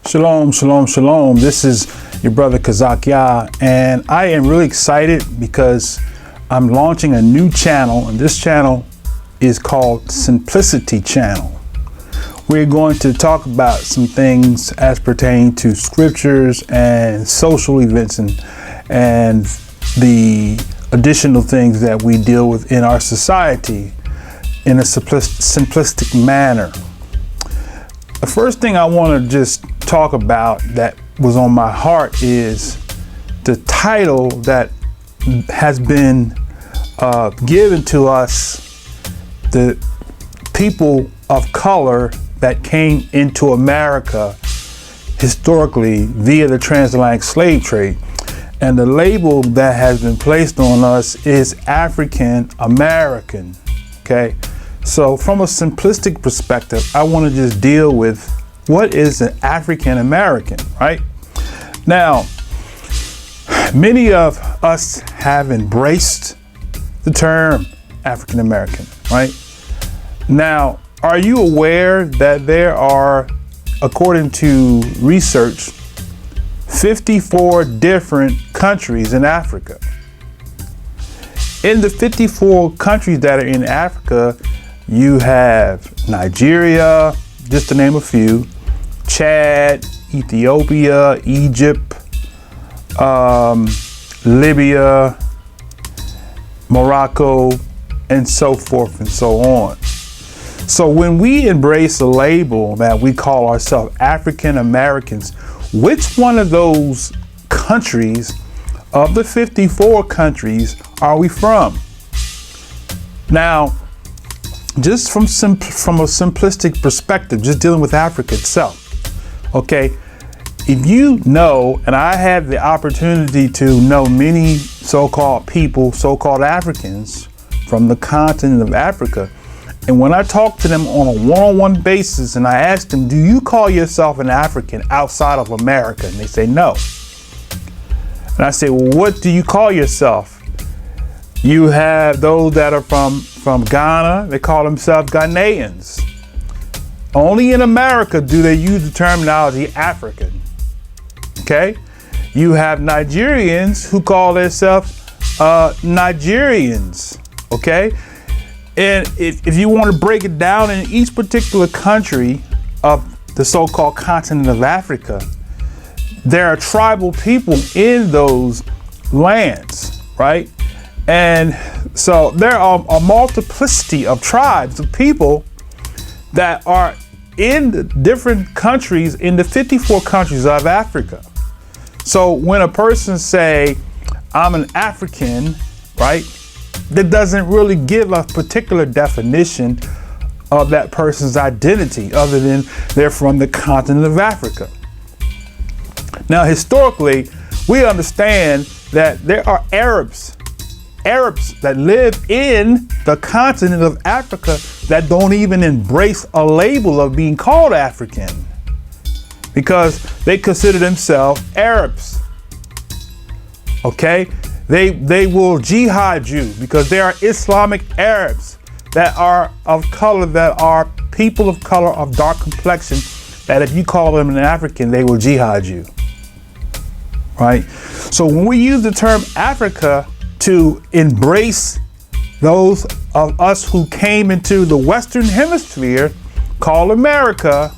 Shalom, shalom, shalom. This is your brother Kazak Yah, and I am really excited because I'm launching a new channel, and this channel is called Simplicity Channel. We're going to talk about some things as pertain to scriptures and social events and the additional things that we deal with in our society in a simplistic manner. The first thing I want to just talk about that was on my heart is the title that has been given to us, the people of color that came into America historically via the transatlantic slave trade. And the label that has been placed on us is African American. Okay. So from a simplistic perspective, I want to just deal with what is an African American, right? Now, many of us have embraced the term African American, right? Now, are you aware that there are, according to research, 54 different countries in Africa? In the 54 countries that are in Africa, you have Nigeria, just to name a few, Chad, Ethiopia, Egypt, Libya, Morocco, and so forth and so on. So when we embrace a label that we call ourselves African Americans, which one of those countries of the 54 countries are we from? Now, just from a simplistic perspective, just dealing with Africa itself, okay? If you know, and I have the opportunity to know many so-called people, so-called Africans from the continent of Africa, and when I talk to them on a one-on-one basis and I ask them, do you call yourself an African outside of America? And they say no. And I say, well, what do you call yourself? You have those that are from Ghana, they call themselves Ghanaians. Only in America do they use the terminology African. Okay? You have Nigerians who call themselves Nigerians. Okay? And if you want to break it down in each particular country of the so-called continent of Africa, there are tribal people in those lands, right? And so there are a multiplicity of tribes of people that are in the different countries, in the 54 countries of Africa. So when a person say, I'm an African, right? That doesn't really give a particular definition of that person's identity other than they're from the continent of Africa. Now, historically, we understand that there are Arabs that live in the continent of Africa that don't even embrace a label of being called African because they consider themselves Arabs. Okay? They will jihad you because they are Islamic Arabs that are of color, that are people of color of dark complexion, that if you call them an African, they will jihad you. Right? So when we use the term Africa to embrace those of us who came into the Western Hemisphere called America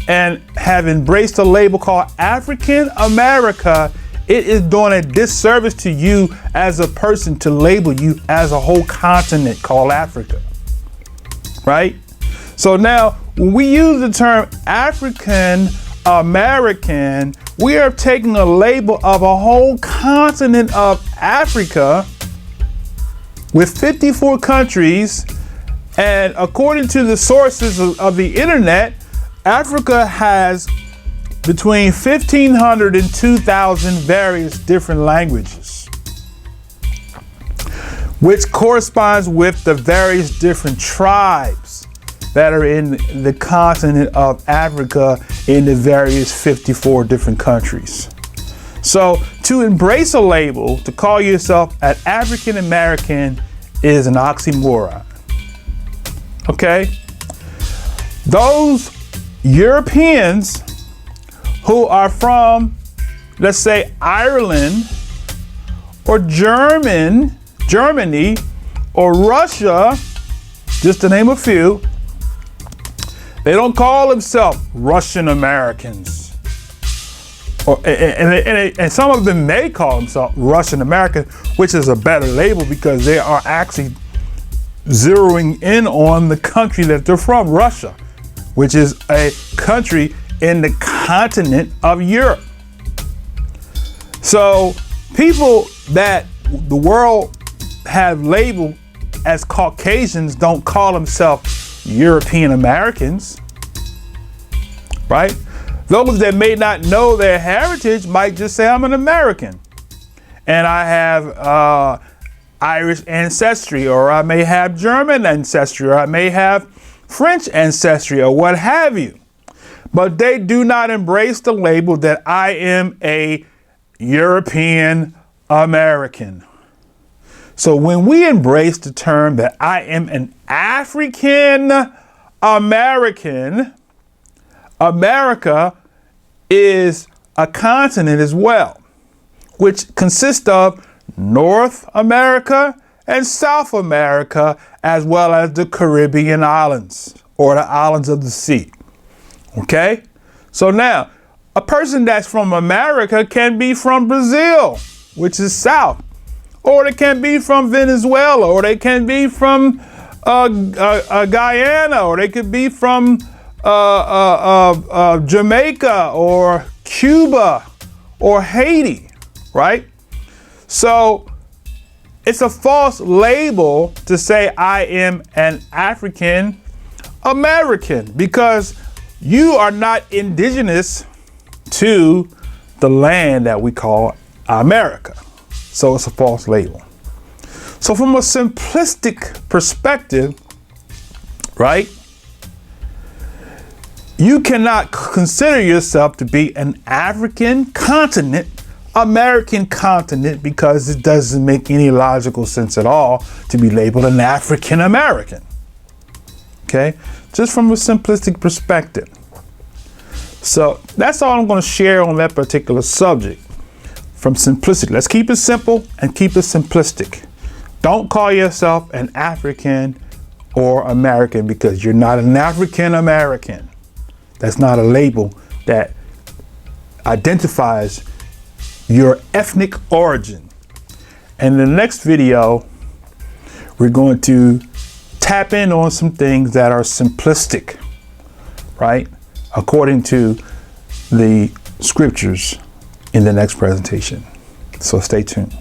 and have embraced a label called African America, it is doing a disservice to you as a person to label you as a whole continent called Africa. Right? So now when we use the term African American, we are taking a label of a whole continent of Africa with 54 countries. And according to the sources of the internet, Africa has between 1,500 and 2,000 various different languages, which corresponds with the various different tribes that are in the continent of Africa in the various 54 different countries. So to embrace a label, to call yourself an African American is an oxymoron. Okay? Those Europeans who are from, let's say, Ireland or Germany or Russia, just to name a few, they don't call themselves Russian Americans. And some of them may call themselves Russian American, which is a better label because they are actually zeroing in on the country that they're from, Russia, which is a country in the continent of Europe. So people that the world have labeled as Caucasians don't call themselves European Americans, right? Those that may not know their heritage might just say, I'm an American and I have Irish ancestry, or I may have German ancestry, or I may have French ancestry, or what have you. But they do not embrace the label that I am a European American. So when we embrace the term that I am an African American, America is a continent as well, which consists of North America and South America, as well as the Caribbean islands or the islands of the sea. Okay? So now, a person that's from America can be from Brazil, which is south, or they can be from Venezuela, or they can be from Guyana, or they could be from Jamaica or Cuba or Haiti, right? So it's a false label to say I am an African American because you are not indigenous to the land that we call America. So it's a false label. So from a simplistic perspective, right, you cannot consider yourself to be an African continent, American continent, because it doesn't make any logical sense at all to be labeled an African American. Okay, just from a simplistic perspective. So that's all I'm going to share on that particular subject. From simplicity, let's keep it simple and keep it simplistic. Don't call yourself an African or American because you're not an African American. That's not a label that identifies your ethnic origin. And in the next video, we're going to tap in on some things that are simplistic, right? According to the scriptures in the next presentation. So stay tuned.